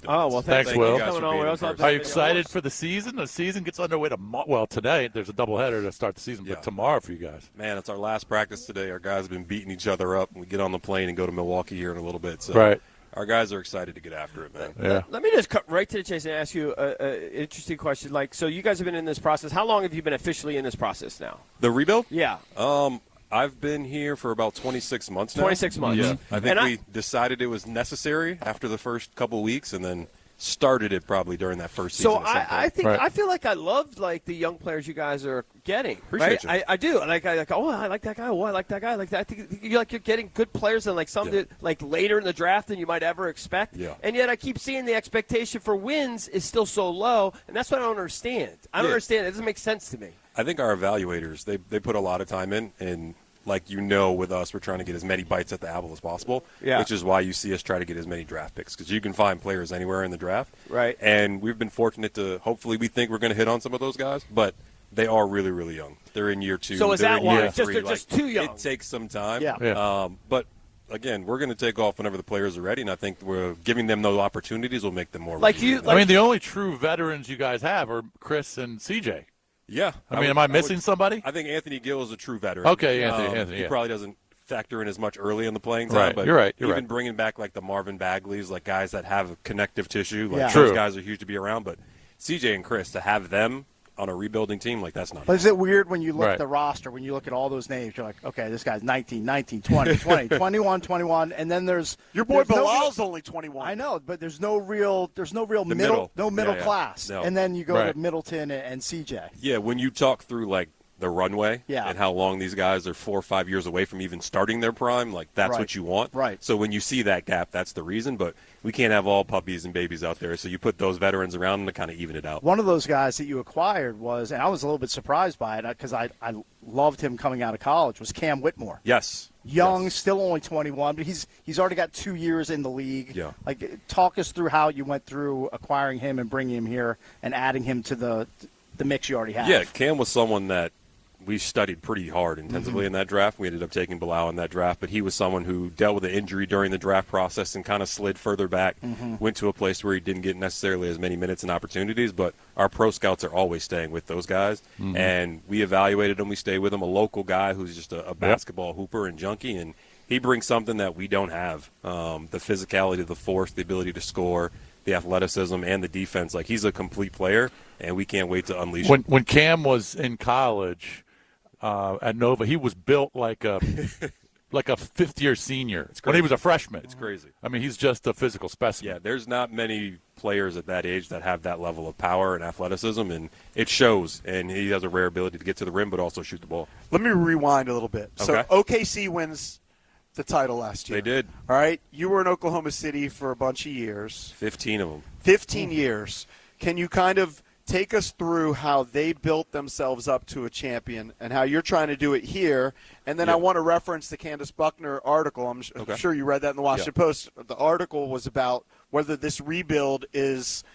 doing this. Oh, well, thanks, Will. Are you excited for the season? The season gets underway tomorrow. Well, today there's a doubleheader to start the season, but tomorrow for you guys. Man, it's our last practice today. Our guys have been beating each other up. We get on the plane and go to Milwaukee here in a little bit. So right. Our guys are excited to get after it, man. Yeah. Let me just cut right to the chase and ask you an interesting question. So you guys have been in this process. How long have you been officially in this process now? The rebuild? Yeah. I've been here for about 26 months now. 26 months. Yeah. I think we decided it was necessary after the first couple of weeks, and then started it probably during that first season. So I feel like I love the young players you guys are getting. Appreciate right? I do. I like that guy. I like that guy. I like that. I think you're getting good players and later in the draft than you might ever expect. Yeah. And yet I keep seeing the expectation for wins is still so low, and that's what I don't understand. I don't understand. It doesn't make sense to me. I think our evaluators, they put a lot of time in, and with us, we're trying to get as many bites at the apple as possible, which is why you see us try to get as many draft picks, because you can find players anywhere in the draft. Right. And we've been fortunate to, hopefully we think we're going to hit on some of those guys, but they are really, really young. They're in year 2. So is that why? They're just too young? It takes some time. Yeah. But again, we're going to take off whenever the players are ready, and I think we're giving them those opportunities will make them more ready. The only true veterans you guys have are Chris and CJ. Yeah. Am I missing somebody? I think Anthony Gill is a true veteran. Okay, Anthony. He probably doesn't factor in as much early in the playing time. Right, but you're right. Even bringing back the Marvin Bagleys, guys that have connective tissue, True. Those guys are huge to be around. But CJ and Chris, to have them on a rebuilding team, that's not. But is it weird when you look at the roster, when you look at all those names, you're like, okay, this guy's 19, 20, 21, and then there's your boy Bilal's only 21. I know, but there's no real middle class. No. And then you go to Middleton and CJ. Yeah, when you talk through the runway and how long these guys are 4 or 5 years away from even starting their prime, that's what you want. Right. So when you see that gap, that's the reason. But we can't have all puppies and babies out there, so you put those veterans around them to kind of even it out. One of those guys that you acquired was, and I was a little bit surprised by it because I loved him coming out of college, was Cam Whitmore. Yes. Young, still only 21, but he's already got 2 years in the league. Yeah. Talk us through how you went through acquiring him and bringing him here and adding him to the mix you already have. Yeah, Cam was someone that we studied pretty hard intensively in that draft. We ended up taking Bilal in that draft, but he was someone who dealt with an injury during the draft process and kind of slid further back, went to a place where he didn't get necessarily as many minutes and opportunities, but our pro scouts are always staying with those guys, and we evaluated him. We stayed with him, a local guy who's just a basketball hooper and junkie, and he brings something that we don't have, the physicality, the force, the ability to score, the athleticism, and the defense. He's a complete player, and we can't wait to unleash him. When Cam was in college at Nova, he was built like a fifth-year senior when he was a freshman. It's crazy. He's just a physical specimen. Yeah, there's not many players at that age that have that level of power and athleticism, and it shows. And he has a rare ability to get to the rim but also shoot the ball. Let me rewind a little bit. Okay. So OKC wins the title last year. They did. All right. You were in Oklahoma City for a bunch of years. 15 of them. 15 years. Can you kind of take us through how they built themselves up to a champion and how you're trying to do it here? And then I want to reference the Candace Buckner article. I'm sure you read that in the Washington Post. The article was about whether this rebuild is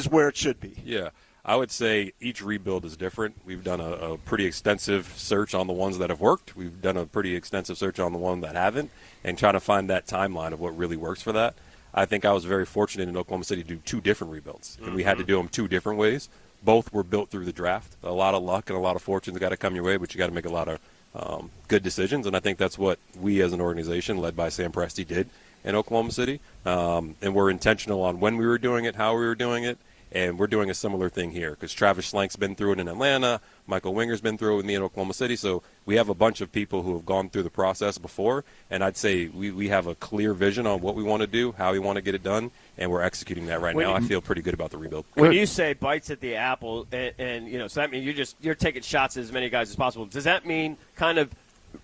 where it should be. Yeah. I would say each rebuild is different. We've done a pretty extensive search on the ones that have worked. We've done a pretty extensive search on the ones that haven't, and trying to find that timeline of what really works for that. I think I was very fortunate in Oklahoma City to do 2 different rebuilds, and we had to do them 2 different ways. Both were built through the draft. A lot of luck and a lot of fortune's got to come your way, but you got to make a lot of good decisions, and I think that's what we as an organization, led by Sam Presti, did in Oklahoma City. And we're intentional on when we were doing it, how we were doing it, and we're doing a similar thing here because Travis Schlank's been through it in Atlanta. Michael Winger's been through it with me in Oklahoma City. So we have a bunch of people who have gone through the process before, and I'd say we have a clear vision on what we want to do, how we want to get it done, and we're executing that right now. I feel pretty good about the rebuild. When you say bites at the apple, and so that means you're taking shots at as many guys as possible. Does that mean kind of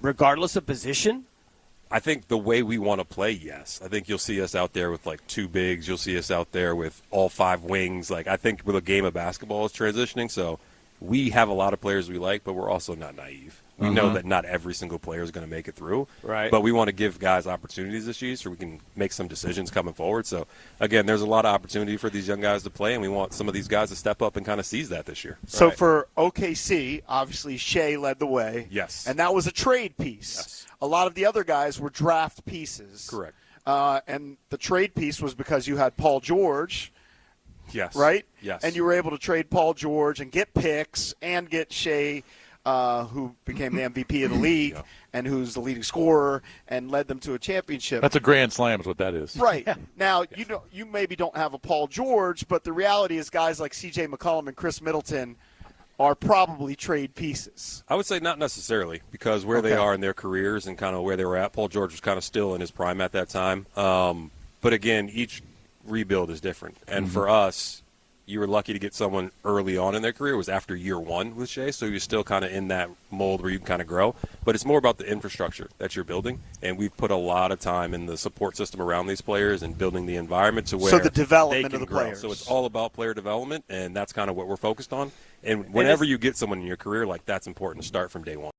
regardless of position? I think the way we want to play, yes. I think you'll see us out there with 2 bigs. You'll see us out there with all 5 wings. I think where the game of basketball is transitioning, so we have a lot of players we like, but we're also not naive. We know that not every single player is going to make it through. Right. But we want to give guys opportunities this year so we can make some decisions coming forward. So, again, there's a lot of opportunity for these young guys to play, and we want some of these guys to step up and kind of seize that this year. So for OKC, obviously Shea led the way. Yes. And that was a trade piece. Yes. A lot of the other guys were draft pieces. Correct. and the trade piece was because you had Paul George. Yes. Right? Yes. And you were able to trade Paul George and get picks and get Shea, who became the MVP of the league and who's the leading scorer and led them to a championship. That's a grand slam is what that is. Right. Now, you maybe don't have a Paul George, but the reality is guys like C.J. McCollum and Chris Middleton are probably trade pieces. I would say not necessarily, because where they are in their careers and kind of where they were at, Paul George was kind of still in his prime at that time. But again, each rebuild is different. And for us, you were lucky to get someone early on in their career. It was after year one with Shea, so you're still kind of in that mold where you can kind of grow. But it's more about the infrastructure that you're building, and we've put a lot of time in the support system around these players and building the environment to where the development they can of the grow. players. So it's all about player development, and that's kind of what we're focused on. And whenever you get someone in your career, like, that's important to start from day one.